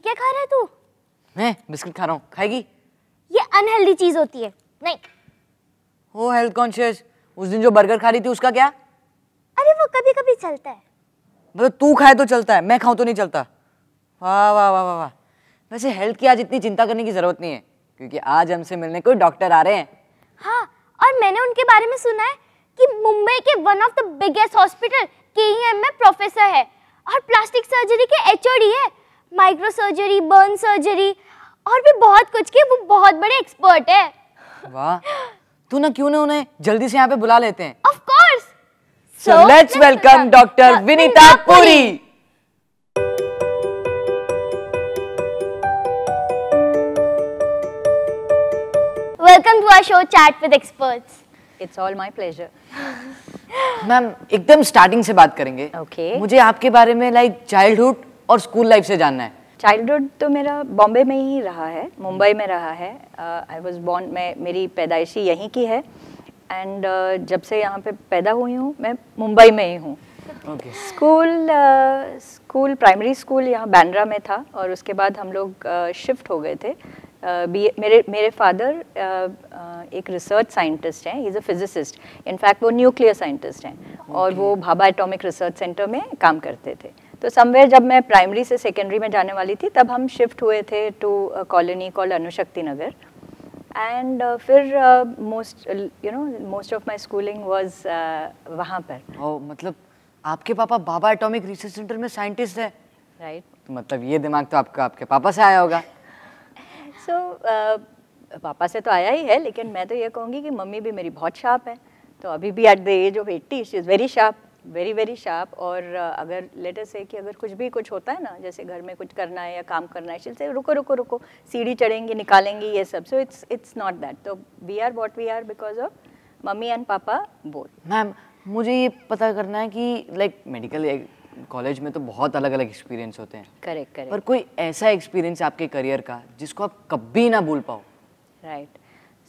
क्या खा रहा है तू? मैं बिस्किट खा रहा हूँ, खाएगी? ये अनहेल्दी चीज होती है, नहीं। हो हेल्थ कॉन्शियस, उस दिन जो बर्गर खा रही थी उसका क्या? अरे वो कभी कभी चलता है। मतलब तू खाए तो चलता है, मैं खाऊं तो नहीं चलता? वाह वाह वाह वाह वाह। वैसे हेल्थ की आज इतनी चिंता करने की जरूरत नहीं है, क्योंकि आज हमसे मिलने कोई डॉक्टर आ रहे हैं। हाँ, और मैंने उनके बारे में सुना है कि मुंबई के one of the biggest hospital KEM में प्रोफेसर है और प्लास्टिक सर्जरी के एचओडी है। माइक्रो सर्जरी, बर्न सर्जरी और भी बहुत कुछ के वो बहुत बड़े एक्सपर्ट है। वाह, तू ना क्यों ना उन्हें जल्दी से यहाँ पे बुला लेते हैं। Of course. So let's welcome Dr. Vinita Puri. Welcome to our show Chat with Experts. It's all my pleasure. Ma'am एकदम स्टार्टिंग से बात करेंगे। Okay. मुझे आपके बारे में लाइक चाइल्डहुड और स्कूल लाइफ से जानना है। चाइल्डहुड तो मेरा बॉम्बे में ही रहा है, मुंबई में रहा है। आई वॉज बॉर्न, मेरी पैदाइशी यहीं की है एंड जब से यहाँ पे पैदा हुई हूँ मैं मुंबई में ही हूँ। Okay. स्कूल प्राइमरी स्कूल यहाँ बांद्रा में था और उसके बाद हम लोग शिफ्ट हो गए थे। मेरे फादर एक रिसर्च साइंटिस्ट हैं, he is a physicist, in fact वो न्यूक्लियर साइंटिस्ट हैं और वो भाभा एटॉमिक रिसर्च सेंटर में काम करते थे। तो समवेयर जब मैं प्राइमरी से सेकेंडरी में जाने वाली थी तब हम शिफ्ट हुए थे to colony called Anushakti Nagar and फिर most of my schooling was वहाँ पर। मतलब आपके papa Bhabha atomic research centre में साइंटिस्ट है? राइट। मतलब ये दिमाग तो आपके पापा से आया होगा। पापा से तो आया ही है, लेकिन मैं तो ये कहूँगी कि मम्मी भी मेरी बहुत शार्प है। तो अभी भी at the age of 80 she is very sharp, very very sharp. और अगर लेटर से कि अगर कुछ होता है ना, जैसे घर में कुछ करना है या काम करना है, शी से रुको रुको रुको, सीढ़ी चढ़ेंगी, निकालेंगी ये सब। So it's not that. तो we are what we are because of mummy and papa both. Ma'am मुझे ये पता करना है कि लाइक मेडिकल कॉलेज में तो बहुत अलग अलग एक्सपीरियंस होते हैं। करेक्ट। पर कोई ऐसा एक्सपीरियंस आपके करियर का जिसको आप कभी ना भूल पाओ? राइट।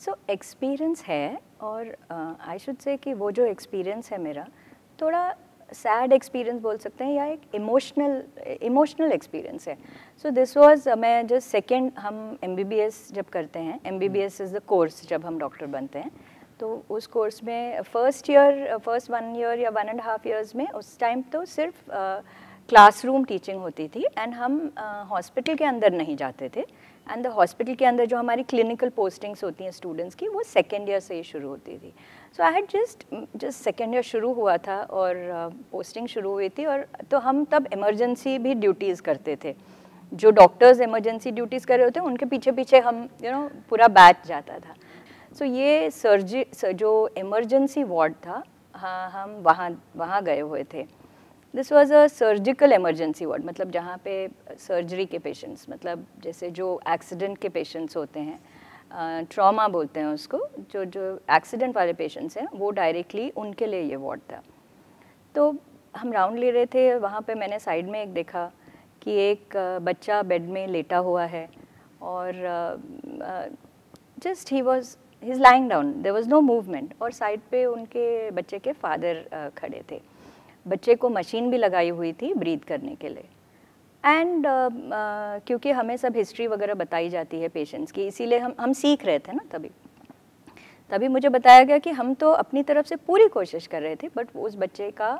सो एक्सपीरियंस है और आई शुड से कि वो जो एक्सपीरियंस है मेरा थोड़ा सैड एक्सपीरियंस बोल सकते हैं या एक इमोशनल एक्सपीरियंस है। सो दिस वाज मैं जस्ट सेकेंड, हम MBBS जब करते हैं, MBBS इज़ द कोर्स जब हम डॉक्टर बनते हैं, तो उस कोर्स में फर्स्ट 1 ईयर या 1.5 ईयर्स में उस टाइम तो सिर्फ क्लासरूम टीचिंग होती थी एंड हम हॉस्पिटल के अंदर नहीं जाते थे। एंड द हॉस्पिटल के अंदर जो हमारी क्लिनिकल पोस्टिंग्स होती हैं स्टूडेंट्स की, वो सेकेंड ईयर से ही शुरू होती थी। So I had just second year शुरू हुआ था और पोस्टिंग शुरू हुई थी और तो हम तब इमरजेंसी भी ड्यूटीज़ करते थे। जो डॉक्टर्स इमरजेंसी ड्यूटीज़ कर रहे होते हैं उनके पीछे पीछे हम पूरा बैच जाता था। सो ये जो इमरजेंसी वार्ड था, हाँ, हम वहाँ गए हुए थे। This was a surgical emergency ward, मतलब जहाँ पे सर्जरी के पेशेंट्स, मतलब जैसे जो एक्सीडेंट के पेशेंट्स होते हैं, ट्रॉमा बोलते हैं उसको, जो एक्सीडेंट वाले पेशेंट्स हैं वो डायरेक्टली उनके लिए ये वार्ड था। तो हम राउंड ले रहे थे, वहाँ पे मैंने साइड में एक देखा कि एक बच्चा बेड में लेटा हुआ है और जस्ट ही is lying down, there was no movement और साइड पे उनके बच्चे के फादर खड़े थे। बच्चे को मशीन भी लगाई हुई थी ब्रीथ करने के लिए एंड क्योंकि हमें सब हिस्ट्री वगैरह बताई जाती है पेशेंट्स की, इसीलिए हम सीख रहे थे ना। तभी मुझे बताया गया कि हम तो अपनी तरफ से पूरी कोशिश कर रहे थे, बट उस बच्चे का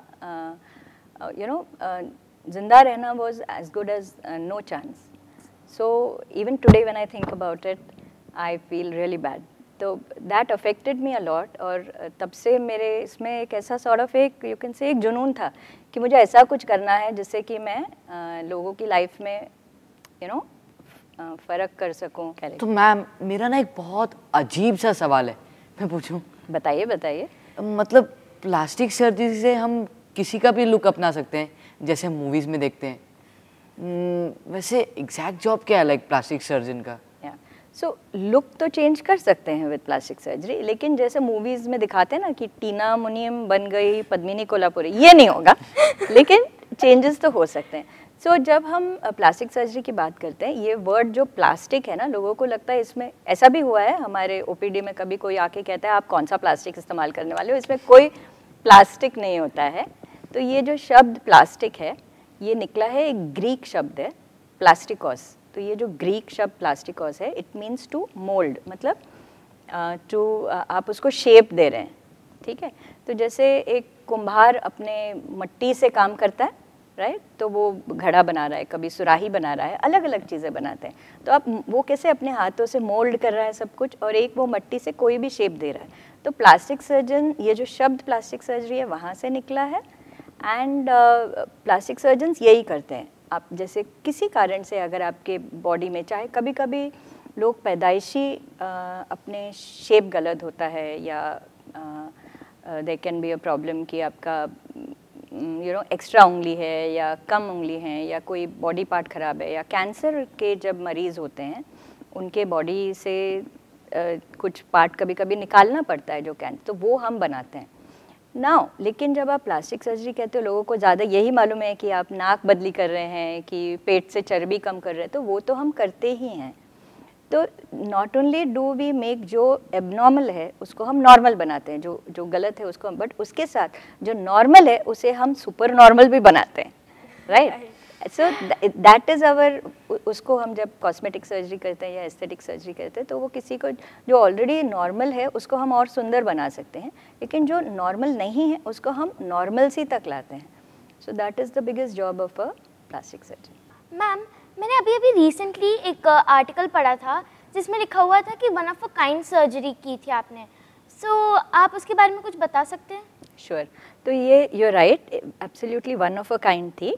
जिंदा रहना was as good as no chance. So even today when I think about it I feel really bad. तो दैट अफेक्टेड मी अलॉट और तब से मेरे इसमें एक ऐसा सॉर्ट ऑफ एक यू कैन से एक जुनून था कि मुझे ऐसा कुछ करना है जिससे कि मैं लोगों की लाइफ में फ़र्क कर सकूं। तो मैम मेरा ना एक बहुत अजीब सा सवाल है, मैं पूछूं? बताइए। मतलब प्लास्टिक सर्जरी से हम किसी का भी लुक अपना सकते हैं जैसे मूवीज़ में देखते हैं, वैसे एग्जैक्ट जॉब क्या है लाइक प्लास्टिक सर्जन का? सो लुक तो चेंज कर सकते हैं विद प्लास्टिक सर्जरी, लेकिन जैसे मूवीज़ में दिखाते हैं ना कि टीना मुनियम बन गई पद्मिनी कोल्हापुरी, ये नहीं होगा लेकिन चेंजेस तो हो सकते हैं। सो जब हम प्लास्टिक सर्जरी की बात करते हैं, ये वर्ड जो प्लास्टिक है ना, लोगों को लगता है इसमें, ऐसा भी हुआ है हमारे OPD में कभी कोई आके कहता है आप कौन सा प्लास्टिक इस्तेमाल करने वाले हो, इसमें कोई प्लास्टिक नहीं होता है। तो ये जो शब्द प्लास्टिक है ये निकला है, एक ग्रीक शब्द है प्लास्टिकोस, तो ये जो ग्रीक शब्द प्लास्टिकोस है, इट मीन्स टू मोल्ड, मतलब आप उसको शेप दे रहे हैं, ठीक है। तो जैसे एक कुम्हार अपने मट्टी से काम करता है, राइट, तो वो घड़ा बना रहा है, कभी सुराही बना रहा है, अलग अलग चीज़ें बनाते हैं। तो आप वो कैसे अपने हाथों से मोल्ड कर रहा है सब कुछ, और एक वो मट्टी से कोई भी शेप दे रहा है। तो प्लास्टिक सर्जन, ये जो शब्द प्लास्टिक सर्जरी है वहाँ से निकला है। एंड प्लास्टिक सर्जन्स यही करते हैं। आप जैसे किसी कारण से अगर आपके बॉडी में, चाहे कभी कभी लोग पैदाइशी अपने शेप गलत होता है, या there can be a problem कि आपका एक्स्ट्रा उंगली है या कम उंगली है, या कोई बॉडी पार्ट ख़राब है, या कैंसर के जब मरीज़ होते हैं उनके बॉडी से कुछ पार्ट कभी कभी निकालना पड़ता है जो कैंसर, तो वो हम बनाते हैं नाउ। लेकिन जब आप प्लास्टिक सर्जरी कहते हो, लोगों को ज़्यादा यही मालूम है कि आप नाक बदली कर रहे हैं, कि पेट से चर्बी कम कर रहे हैं, तो वो तो हम करते ही हैं। तो not only do we make जो एबनॉर्मल है उसको हम नॉर्मल बनाते हैं, जो गलत है उसको हम, बट उसके साथ जो नॉर्मल है उसे हम सुपर नॉर्मल भी बनाते हैं, right. So that is our, उसको हम जब कॉस्मेटिक सर्जरी करते हैं या एस्थेटिक सर्जरी करते हैं, तो वो किसी को जो ऑलरेडी नॉर्मल है उसको हम और सुंदर बना सकते हैं, लेकिन जो नॉर्मल नहीं है उसको हम नॉर्मल सी तक लाते हैं। सो that is the biggest job of a plastic surgery. Ma'am, मैंने अभी रिसेंटली एक आर्टिकल पढ़ा था जिसमें लिखा हुआ था कि one of a kind surgery की थी आपने। सो आप उसके बारे में कुछ बता सकते हैं? श्योर। तो ये you are right, absolutely one of a kind थी।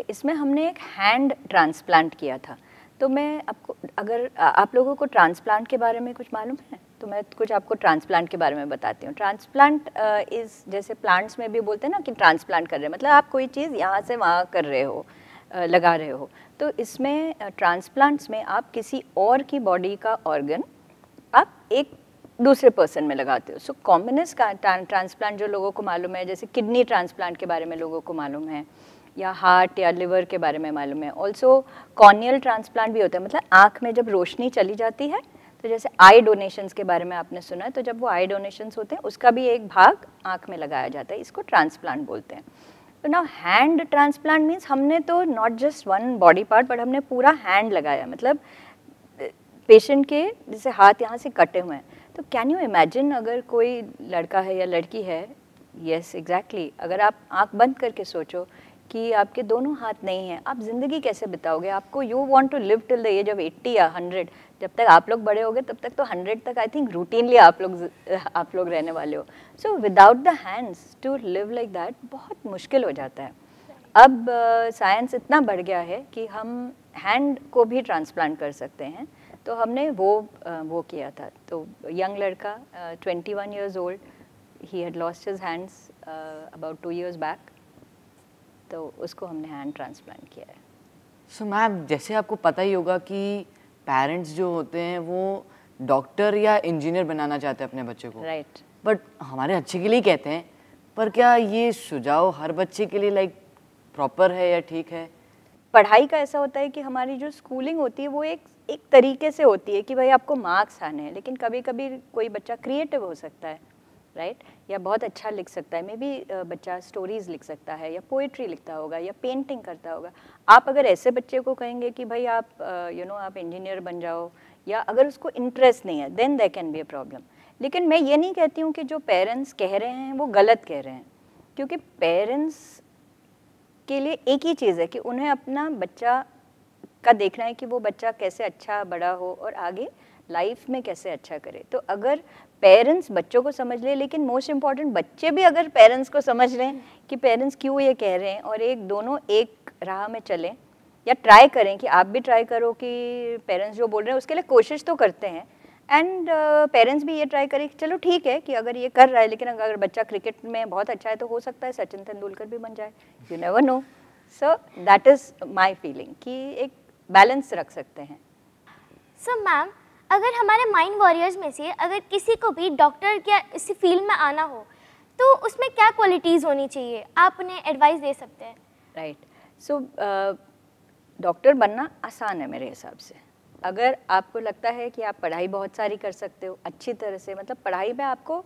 इसमें हमने एक हैंड ट्रांसप्लांट किया था। तो मैं आपको, अगर आप लोगों को ट्रांसप्लांट के बारे में कुछ मालूम है तो मैं कुछ आपको ट्रांसप्लांट के बारे में बताती हूँ। ट्रांसप्लांट इज़, जैसे प्लांट्स में भी बोलते हैं ना कि ट्रांसप्लांट कर रहे हैं, मतलब आप कोई चीज़ यहाँ से वहाँ कर रहे हो, लगा रहे हो। तो इसमें ट्रांसप्लांट्स में आप किसी और की बॉडी का ऑर्गन आप एक दूसरे पर्सन में लगाते हो। सो कॉमनेस्ट का ट्रांसप्लांट जो लोगों को मालूम है, जैसे किडनी ट्रांसप्लांट के बारे में लोगों को मालूम है, या हार्ट या लिवर के बारे में मालूम है। ऑल्सो कॉर्नियल ट्रांसप्लांट भी होता है, मतलब आँख में जब रोशनी चली जाती है, तो जैसे आई डोनेशंस के बारे में आपने सुना है, तो जब वो आई डोनेशंस होते हैं उसका भी एक भाग आँख में लगाया जाता है, इसको ट्रांसप्लांट बोलते हैं। तो नाउ हैंड ट्रांसप्लांट मीन्स हमने तो not just one body part, but हमने पूरा हैंड लगाया, मतलब पेशेंट के जैसे हाथ यहाँ से कटे हुए हैं। तो कैन यू इमेजिन अगर कोई लड़का है या लड़की है, यस एग्जैक्टली, अगर आप आँख बंद करके सोचो कि आपके दोनों हाथ नहीं हैं, आप ज़िंदगी कैसे बिताओगे? आपको you want to live till the age of 80 या 100, जब तक आप लोग बड़े होगे तब तक तो 100 तक आई थिंक रूटीनली आप लोग रहने वाले हो। So without the hands to live like that बहुत मुश्किल हो जाता है। अब साइंस इतना बढ़ गया है कि हम हैंड को भी ट्रांसप्लांट कर सकते हैं। तो हमने वो किया था। तो यंग लड़का 21 years old, he had lost his hands about 2 years back, तो उसको हमने हैंड ट्रांसप्लांट किया है। सो मैम, जैसे आपको पता ही होगा कि पेरेंट्स जो होते हैं वो डॉक्टर या इंजीनियर बनाना चाहते हैं अपने बच्चे को, राइट। बट हमारे अच्छे के लिए कहते हैं, पर क्या ये सुझाव हर बच्चे के लिए लाइक प्रॉपर है या ठीक है? पढ़ाई का ऐसा होता है कि हमारी जो स्कूलिंग होती है वो एक तरीके से होती है कि भाई आपको मार्क्स आने हैं, लेकिन कभी कभी कोई बच्चा क्रिएटिव हो सकता है, राइट, या बहुत अच्छा लिख सकता है। मे बी बच्चा स्टोरीज लिख सकता है, या पोइट्री लिखता होगा, या पेंटिंग करता होगा। आप अगर ऐसे बच्चे को कहेंगे कि भाई आप आप इंजीनियर बन जाओ, या अगर उसको इंटरेस्ट नहीं है, then there can be a problem. लेकिन मैं ये नहीं कहती हूँ कि जो पेरेंट्स कह रहे हैं वो गलत कह रहे हैं, क्योंकि पेरेंट्स के लिए एक ही चीज़ है कि उन्हें अपना बच्चा का देखना है कि वो बच्चा कैसे अच्छा बड़ा हो और आगे लाइफ में कैसे अच्छा करे। तो अगर पेरेंट्स बच्चों को समझ ले, लेकिन मोस्ट इम्पॉर्टेंट बच्चे भी अगर पेरेंट्स को समझ लें कि पेरेंट्स क्यों ये कह रहे हैं, और दोनों एक राह में चलें, या ट्राई करें कि आप भी ट्राई करो कि पेरेंट्स जो बोल रहे हैं उसके लिए कोशिश तो करते हैं, एंड पेरेंट्स भी ये ट्राई करें कि चलो ठीक है कि अगर ये कर रहा है, लेकिन अगर बच्चा क्रिकेट में बहुत अच्छा है तो हो सकता है सचिन तेंदुलकर भी बन जाए, you never know. So that is my feeling कि एक बैलेंस रख सकते हैं। सो मैम, अगर हमारे माइंड वॉरियर्स में से अगर किसी को भी डॉक्टर या इसी फील्ड में आना हो तो उसमें क्या क्वालिटीज़ होनी चाहिए, आप उन्हें एडवाइस दे सकते हैं? राइट। सो डॉक्टर बनना आसान है मेरे हिसाब से। अगर आपको लगता है कि आप पढ़ाई बहुत सारी कर सकते हो अच्छी तरह से, मतलब पढ़ाई में आपको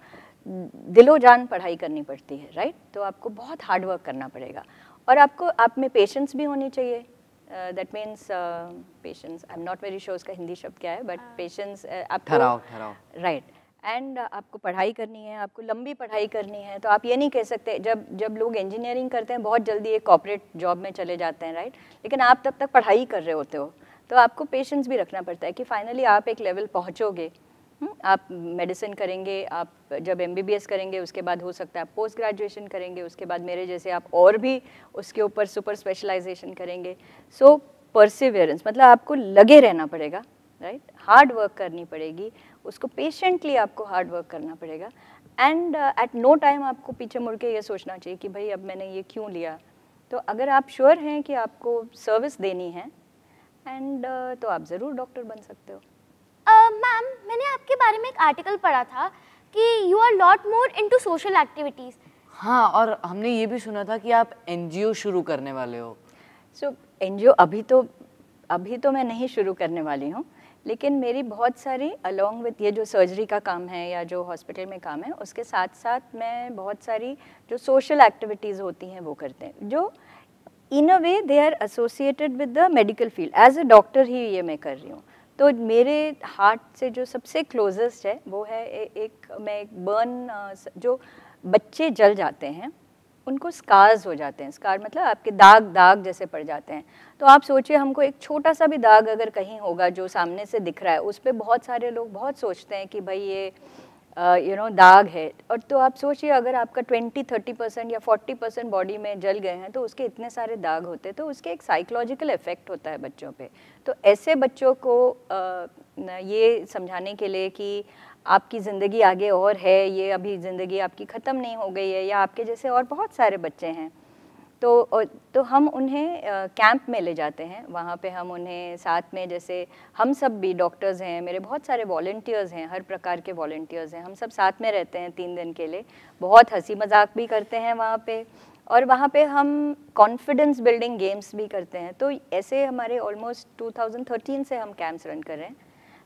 दिलो जान पढ़ाई करनी पड़ती है, राइट, तो आपको बहुत हार्ड वर्क करना पड़ेगा, और आपको आप में पेशेंस भी होनी चाहिए, that means patience, I am not very sure उसका हिंदी शब्द क्या है, बट पेशेंस आपको ठहराव राइट। एंड आपको पढ़ाई करनी है, आपको लंबी पढ़ाई करनी है, तो आप ये नहीं कह सकते, जब लोग इंजीनियरिंग करते हैं बहुत जल्दी एक कॉर्पोरेट जॉब में चले जाते हैं, राइट, लेकिन आप तब तक पढ़ाई कर रहे होते हो, तो आपको पेशेंस भी रखना पड़ता है कि फाइनली आप एक लेवल पहुँचोगे। आप मेडिसिन करेंगे, आप जब MBBS करेंगे उसके बाद हो सकता है आप पोस्ट ग्रेजुएशन करेंगे, उसके बाद मेरे जैसे आप और भी उसके ऊपर सुपर स्पेशलाइजेशन करेंगे। सो परसिवियरेंस मतलब आपको लगे रहना पड़ेगा, राइट, हार्ड वर्क करनी पड़ेगी, उसको पेशेंटली आपको हार्ड वर्क करना पड़ेगा। एंड एट नो टाइम आपको पीछे मुड़ के ये सोचना चाहिए कि भाई अब मैंने ये क्यों लिया। तो अगर आप श्योर हैं कि आपको सर्विस देनी है एंड तो आप ज़रूर डॉक्टर बन सकते हो। मैम, मैंने आपके बारे में एक आर्टिकल पढ़ा था कि you are lot more into social activities. हाँ, और हमने ये भी सुना था कि आप NGO शुरू करने वाले हो। सो NGO अभी तो मैं नहीं शुरू करने वाली हूँ, लेकिन मेरी बहुत सारी अलॉन्ग विथ ये जो सर्जरी का काम है या जो हॉस्पिटल में काम है, उसके साथ साथ मैं बहुत सारी जो सोशल एक्टिविटीज़ होती हैं वो करते हैं, जो in a way they are associated with the medical field. As a doctor ही ये मैं कर रही हूँ। तो मेरे हार्ट से जो सबसे क्लोजेस्ट है वो है एक बर्न, जो बच्चे जल जाते हैं उनको स्कार्स हो जाते हैं। स्कार मतलब आपके दाग जैसे पड़ जाते हैं। तो आप सोचिए, हमको एक छोटा सा भी दाग अगर कहीं होगा जो सामने से दिख रहा है, उस पर बहुत सारे लोग बहुत सोचते हैं कि भाई ये दाग है। और तो आप सोचिए अगर आपका 20-30% या 40% बॉडी में जल गए हैं तो उसके इतने सारे दाग होते हैं, तो उसके एक साइकोलॉजिकल इफेक्ट होता है बच्चों पे। तो ऐसे बच्चों को ये समझाने के लिए कि आपकी ज़िंदगी आगे और है, ये अभी ज़िंदगी आपकी ख़त्म नहीं हो गई है, या आपके जैसे और बहुत सारे बच्चे हैं, तो हम उन्हें कैंप में ले जाते हैं। वहाँ पे हम उन्हें साथ में, जैसे हम सब भी डॉक्टर्स हैं, मेरे बहुत सारे वॉलंटियर्स हैं, हर प्रकार के वॉलंटियर्स हैं, हम सब साथ में रहते हैं 3 दिन के लिए। बहुत हंसी मजाक भी करते हैं वहाँ पे, और वहाँ पे हम कॉन्फिडेंस बिल्डिंग गेम्स भी करते हैं। तो ऐसे हमारे ऑलमोस्ट 2013 से हम कैंप्स रन कर रहे हैं।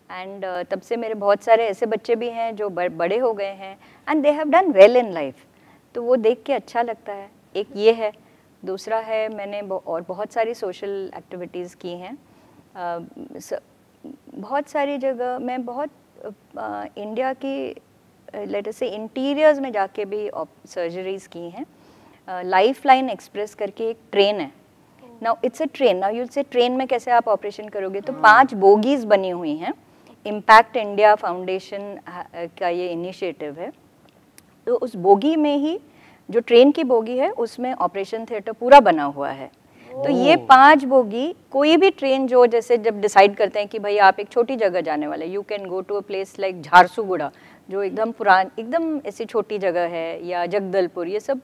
एंड तब से मेरे बहुत सारे ऐसे बच्चे भी हैं जो बड़े हो गए हैं and they have done well in life. तो वो देख के अच्छा लगता है। एक ये है। दूसरा है, मैंने और बहुत सारी सोशल एक्टिविटीज़ की हैं। बहुत सारी जगह मैं बहुत इंडिया की लेट अस से इंटीरियर्स में जाके भी सर्जरीज़ की हैं। लाइफ लाइन एक्सप्रेस करके एक ट्रेन है। Now it's a train. Now you'll से ट्रेन में कैसे आप ऑपरेशन करोगे, तो 5 बोगीज़ बनी हुई हैं। इम्पैक्ट इंडिया फाउंडेशन का ये इनिशिएटिव है। तो उस बोगी में ही, जो ट्रेन की बोगी है, उसमें ऑपरेशन थिएटर पूरा बना हुआ है। तो ये 5 बोगी, कोई भी ट्रेन जो जैसे जब डिसाइड करते हैं कि भाई आप एक छोटी जगह जाने वाले, you can go to a place like Jharsuguda, जो एकदम एकदम ऐसी छोटी जगह है, या जगदलपुर, ये सब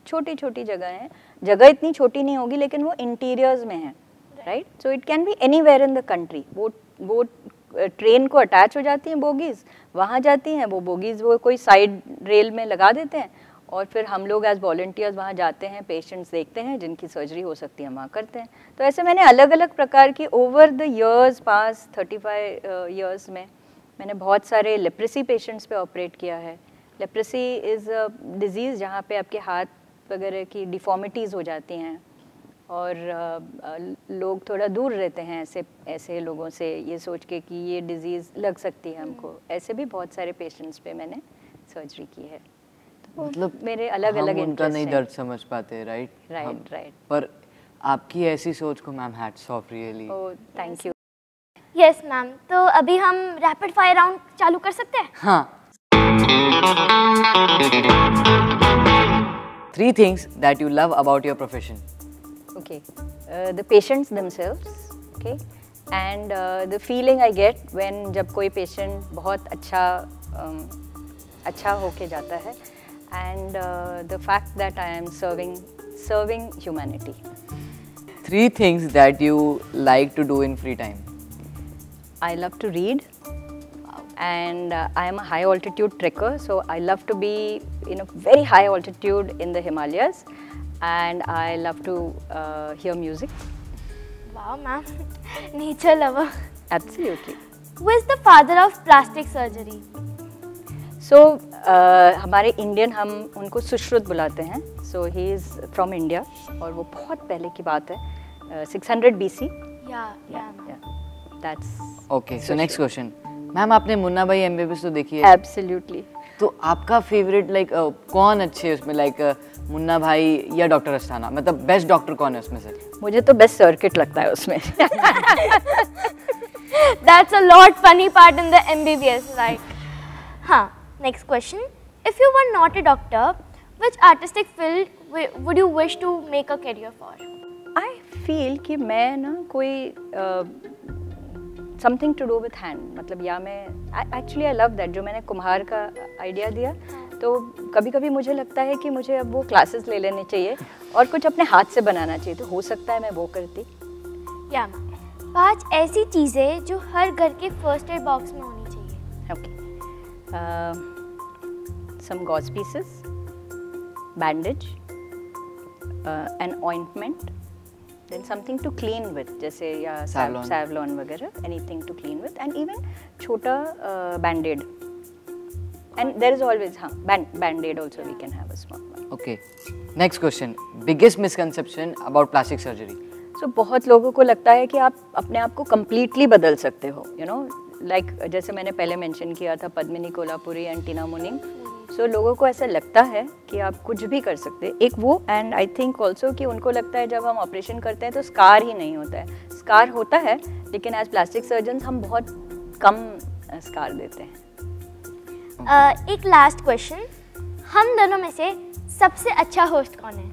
छोटी छोटी जगह हैं। जगह इतनी छोटी नहीं होगी लेकिन वो इंटीरियर्स में है, right. So it can be anywhere in the country. वो ट्रेन को अटैच हो जाती हैं बोगीज़, वहाँ जाती हैं वो बोगीज़, वो कोई साइड रेल में लगा देते हैं, और फिर हम लोग एज वॉलंटियर्स वहाँ जाते हैं, पेशेंट्स देखते हैं, जिनकी सर्जरी हो सकती है वहाँ करते हैं। तो ऐसे मैंने अलग अलग प्रकार की over the years, pass 35 years में मैंने बहुत सारे लेप्रेसी पेशेंट्स पे ऑपरेट किया है। लेप्रेसी इज़ अ डिज़ीज़ जहाँ पे आपके हाथ वगैरह की डिफॉर्मिटीज़ हो जाती हैं, और लोग थोड़ा दूर रहते हैं ऐसे लोगों से, ये सोच के कि ये डिज़ीज़ लग सकती है हमको। ऐसे भी बहुत सारे पेशेंट्स पे मैंने सर्जरी की है। तो मतलब मेरे अलग अलग उनका नहीं दर्द समझ पाते, राइट। राइट। पर आपकी ऐसी सोच को ma'am hats off really. Oh, thank you. Yes ma'am, तो अभी हम रैपिड फायर राउंड चालू कर सकते हैं? हाँ। 3 things that you love about your profession. Okay, the patients themselves, okay, and the feeling I get when जब कोई patient बहुत अच्छा होके जाता है, and the fact that I am serving humanity. 3 things that you like to do in free time. I love to read, and I am a high altitude trekker, so I love to be in a very high altitude in the Himalayas, and I love to hear music. Wow, ma'am, nature lover. Absolutely. Who is the father of plastic surgery? So हमारे Indian, हम उनको सुश्रुत बुलाते हैं. So he is from India, और वो बहुत पहले की बात है. 600 BC. Yeah. That's okay so next question ma'am, आपने मुन्ना भाई एमबीबीएस तो देखी है? absolutely. तो आपका फेवरेट लाइक कौन अच्छे है उसमें, लाइक मुन्ना भाई या डॉक्टर अस्थाना? मतलब बेस्ट डॉक्टर कौन है उसमें से? मुझे तो बेस्ट सर्किट लगता है उसमें. That's a lot funny part in the MBBS, right? हाँ, next question. If you were not a doctor, which artistic field would you wish to make a career for? I feel कि मैं ना कोई something to do with hand, मतलब या मैं actually I love that, जो मैंने कुम्हार का आइडिया दिया, तो कभी कभी मुझे लगता है कि मुझे अब वो क्लासेस ले लेने चाहिए और कुछ अपने हाथ से बनाना चाहिए, तो हो सकता है मैं वो करती. या 5 ऐसी चीज़ें जो हर घर के फर्स्ट एड बॉक्स में होनी चाहिए. Okay. Some gauze pieces, bandage, an ointment, then something to clean with, जैसे या Savlon वगैरह, anything to clean with, and even छोटा band-aid. And there is always band-aid also we can have a small one. Okay. Next question. Biggest misconception about plastic surgery? So बहुत लोगों को लगता है कि आप अपने आप को completely बदल सकते हो, you know, like जैसे मैंने पहले mention किया था पद्मिनी कोल्हापुरी and टीना मुनीम. So लोगों को ऐसा लगता है कि आप कुछ भी कर सकते हैं, एक वो, एंड आई थिंक ऑल्सो कि उनको लगता है जब हम ऑपरेशन करते हैं तो स्कार ही नहीं होता है. स्कार होता है, लेकिन एज प्लास्टिक सर्जन हम बहुत कम स्कार देते हैं. एक लास्ट क्वेश्चन, हम दोनों में से सबसे अच्छा होस्ट कौन है?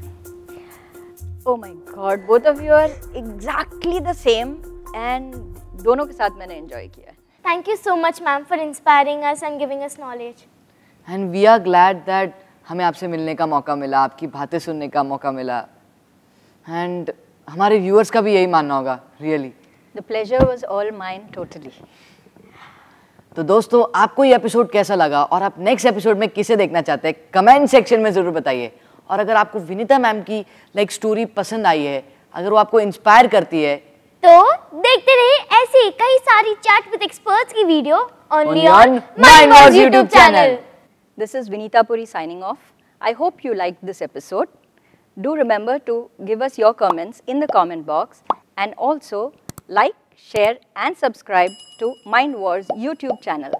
Oh my God, both of you are exactly the same, and दोनों के साथ मैंने enjoy किया. Thank you so much, ma'am, for inspiring us and giving us knowledge. And we are glad that हमें आपसे मिलने का मौका मिला, आपकी बातें सुनने का मौका मिला, and हमारे व्यूअर्स का भी यही मानना होगा, really. The pleasure was all mine, totally. तो दोस्तों, आपको ये एपिसोड कैसा लगा और आप नेक्स्ट एपिसोड में किसे देखना चाहते हैं, कमेंट सेक्शन में ज़रूर बताइए. और अगर आपको विनीता मैम की लाइक स्टोरी पसंद आई है, अगर वो आपको इंस्पायर करती है, तो देखते रहिए ऐसी कई सारी चैट विद एक्सपर्ट्स की video only on Mindwars YouTube channel. This is Vinita Puri signing off. I hope you liked this episode. Do remember to give us your comments in the comment box, and also like, share and subscribe to Mindwars YouTube channel.